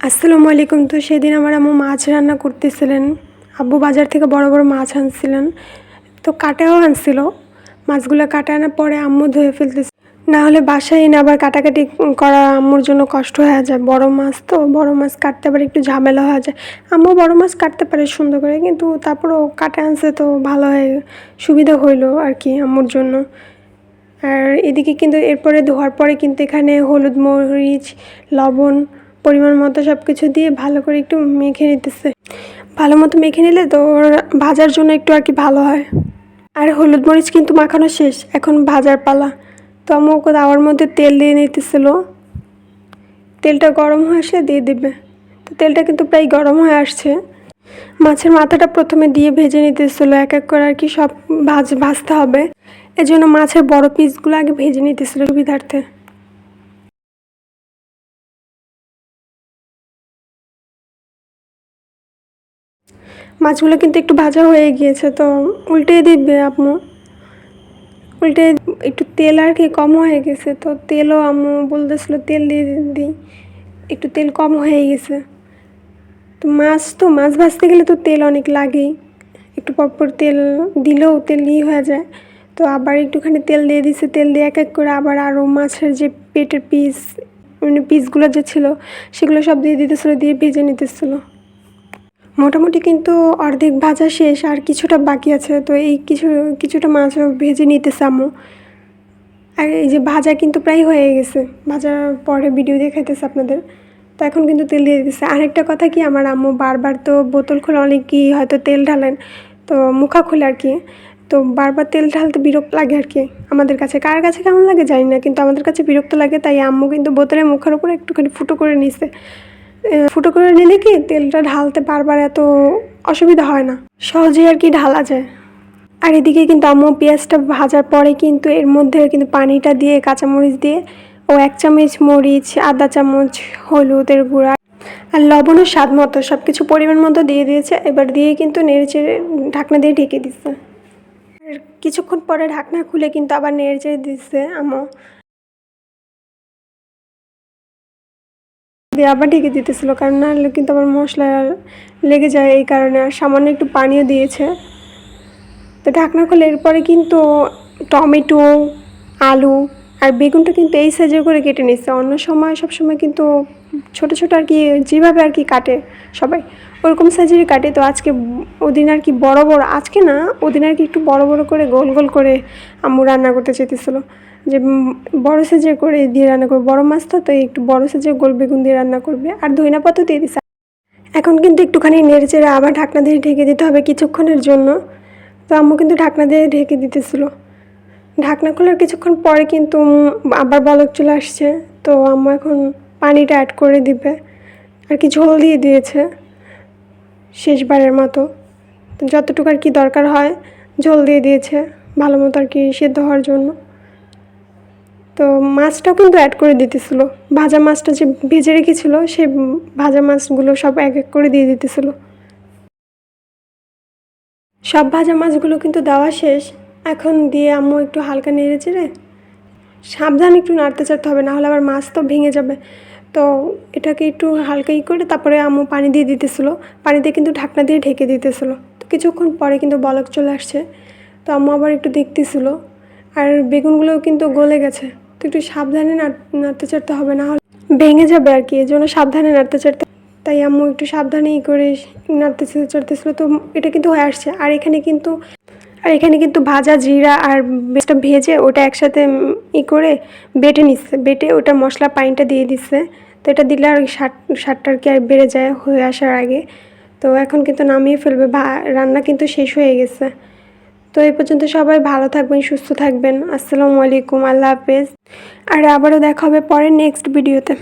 আসসালামু আলাইকুম। তো সেদিন আমার আম্মু মাছ রান্না করতেছিলেন। আব্বু বাজার থেকে বড় বড় মাছ আনছিলেন, তো কাটাও আনছিল। মাছগুলো কাটা আনার পরে আম্মু ধুয়ে ফেলতেছে, না হলে বাসায় এনে আবার কাটাকাটি করা আম্মুর জন্য কষ্ট হয়ে যায়। বড় মাছ তো, বড় মাছ কাটতে আবার একটু ঝামেলা হয়ে যায়। আম্মু বড় মাছ কাটতে পারে সুন্দর করে, কিন্তু তারপরও কাটা আনছে তো ভালো হয়, সুবিধা হইলো আর কি আম্মুর জন্য। আর এদিকে কিন্তু এরপরে ধোয়ার পরে কিন্তু এখানে হলুদ, মরিচ, লবণ পরিমাণ মতো সব কিছু দিয়ে ভালো করে একটু মেখে নিতেছে। ভালো মতো মেখে নিলে তো ওর ভাজার জন্য একটু আর কি ভালো হয়। আর হলুদ মরিচ কিন্তু মাখানো শেষ, এখন ভাজার পালা। তো আম্মু তাওয়ার মধ্যে তেল দিয়ে নিতেছিল, তেলটা গরম হয়ে আসলে দিয়ে দিবে। তো তেলটা কিন্তু প্রায় গরম হয়ে আসছে। মাছের মাথাটা প্রথমে দিয়ে ভেজে নিতেছিল, এক এক করে আর কি সব ভাজতে হবে। এজন্য মাছের বড় পিসগুলো আগে ভেজে নিতেছিল সুবিধার্থে। মাছগুলো কিন্তু একটু ভাজা হয়ে গিয়েছে, তো উল্টে দিবে আম্মু। উল্টে একটু তেল আর কি কম হয়ে গেছে, তো তেলও আম্মু বলতেছিল তেল দিয়ে দিই, একটু তেল কম হয়ে গেছে। তো মাছ ভাজতে গেলে তো তেল অনেক লাগেই, একটু পরপর তেল দিলেও তেল হয়ে যায়। তো আবার একটুখানি তেল দিয়ে দিছে, তেল দিয়ে এক এক করে আবার আরও মাছের যে পেটের পিস, মানে পিসগুলো যে ছিল সেগুলো সব দিয়ে দিতেছিলো, দিয়ে ভেজে নিতেছিলো। মোটামুটি কিন্তু অর্ধেক ভাজা শেষ, আর কিছুটা বাকি আছে। তো এই কিছুটা মাছও ভেজে নিতেছে আম্মু। আর এই যে ভাজা কিন্তু প্রায় হয়ে গেছে, ভাজার পরে ভিডিও দেখাইতেছে আপনাদের। তো এখন কিন্তু তেল দিয়ে দিতেছে। আরেকটা কথা কি, আমার আম্মু বারবার তো বোতল খোলা, অনেকেই হয়তো তেল ঢালেন, তো মুখা খোলে আর কি। তো বারবার তেল ঢালতে বিরক্ত লাগে আর কি আমাদের কাছে। কার কাছে কেমন লাগে জানি না, কিন্তু আমাদের কাছে বিরক্ত লাগে। তাই আম্মু কিন্তু বোতলের মুখার উপরে একটুখানি ফুটো করে নিছে। ফুটো করে নিলে কি তেলটা ঢালতে বারবার এত অসুবিধা হয় না, সহজেই আর কি ঢালা যায়। আর এদিকে কিন্তু আম্মু পেঁয়াজটা ভাজার পরে কিন্তু এর মধ্যে কিন্তু পানিটা দিয়ে, কাঁচামরিচ দিয়ে, ও 1 চামচ মরিচ, আধা চামচ হলুদের গুঁড়া আর লবণও স্বাদ মতো সব কিছু পরিমাণ মতো দিয়ে দিয়েছে। এবার দিয়ে কিন্তু নেড়েচেড়ে ঢাকনা দিয়ে ঢেকে দিচ্ছে। আর কিছুক্ষণ পরে ঢাকনা খুলে কিন্তু আবার নেড়েচেড়ে দিচ্ছে আম্মু, দিয়ে আবার ঢেকে দিতেছিল, কারণ নাহলে কিন্তু আবার মশলা লেগে যায়। এই কারণে আর সামান্য একটু পানিও দিয়েছে। তো ঢাকনা খুলে এরপরে কিন্তু টমেটো, আলু আর বেগুনটা কিন্তু এই সাইজের করে কেটে নিচ্ছে। অন্য সময় সবসময় কিন্তু ছোটো ছোটো আর কি, যেভাবে আর কি কাটে সবাই ওরকম সাইজেরই কাটে। তো আজকে ওদিন আর কি বড় বড়, আজকে না ওদিন আর কি একটু বড় বড় করে গোল গোল করে আম্মু রান্না করতে চেয়েছিল, যে বড় সাইজের করে দিয়ে রান্না করবে। বড় মাছ তো, তো একটু বড় সাইজের গোল বেগুন দিয়ে রান্না করবে, আর ধইনা পাতা দিয়ে দিচ্ছে। এখন কিন্তু একটুখানি নেড়েচেড়ে আবার ঢাকনা দিয়ে ঢেকে দিতে হবে কিছুক্ষণের জন্য। তো আম্মু কিন্তু ঢাকনা দিয়ে ঢেকে দিতেছিল। ঢাকনা খোলার কিছুক্ষণ পরে কিন্তু আবার বলক চলে আসছে। তো আম্মু এখন পানিটা অ্যাড করে দিবে আর কি, ঝোল দিয়ে দিয়েছে শেষবারের মতো। তো যতটুকু আর কি দরকার হয় ঝোল দিয়ে দিয়েছে ভালো মতো আর কি সেদ্ধ হওয়ার জন্য। তো মাছটাও কিন্তু অ্যাড করে দিতেছিল, ভাজা মাছটা যে ভেজে রেখেছিল সেই ভাজা মাছগুলো সব এক এক করে দিয়ে দিতেছিল। সব ভাজা মাছগুলো কিন্তু দেওয়া শেষ। এখন দিয়ে আম্মু একটু হালকা নেড়ে চেড়ে, সাবধানে একটু নাড়তে চাড়তে হবে, না হলে আবার মাছ তো ভেঙে যাবে। তো এটাকে একটু হালকা করে তারপরে আম্মু পানি দিয়ে দিতেছিল, পানি দিয়ে কিন্তু ঢাকনা দিয়ে ঢেকে দিতেছিল। তো কিছুক্ষণ পরে কিন্তু বলক চলে আসছে। তো আম্মু আবার একটু দেখতেছিল, আর বেগুনগুলোও কিন্তু গলে গেছে। তো একটু সাবধানে নাড়তে চাড়তে হবে, না হলে ভেঙে যাবে আর কি, এই জন্য সাবধানে নাড়তে চাড়তে। তাই আম্মু একটু সাবধানেই করে নাড়তে চাড়তেছিল। তো এটা কিন্তু হয়ে আসছে। আর এখানে কিন্তু ভাজা জিরা আর বেশটা ভেজে ওটা একসাথে করে বেটে নিচ্ছে, বেটে ওটা মশলা পানিটা দিয়ে দিচ্ছে। তো এটা দিলে আর স্বাদটা আর কি আর বেড়ে যায় হয়ে আসার আগে। তো এখন কিন্তু নামিয়ে ফেলবে, রান্না কিন্তু শেষ হয়ে গেছে। তো এই পর্যন্ত সবাই ভালো থাকবেন, সুস্থ থাকবেন। আসসালামু আলাইকুম, আল্লাহ হাফেজ। আর আবারও দেখা হবে পরের নেক্সট ভিডিওতে।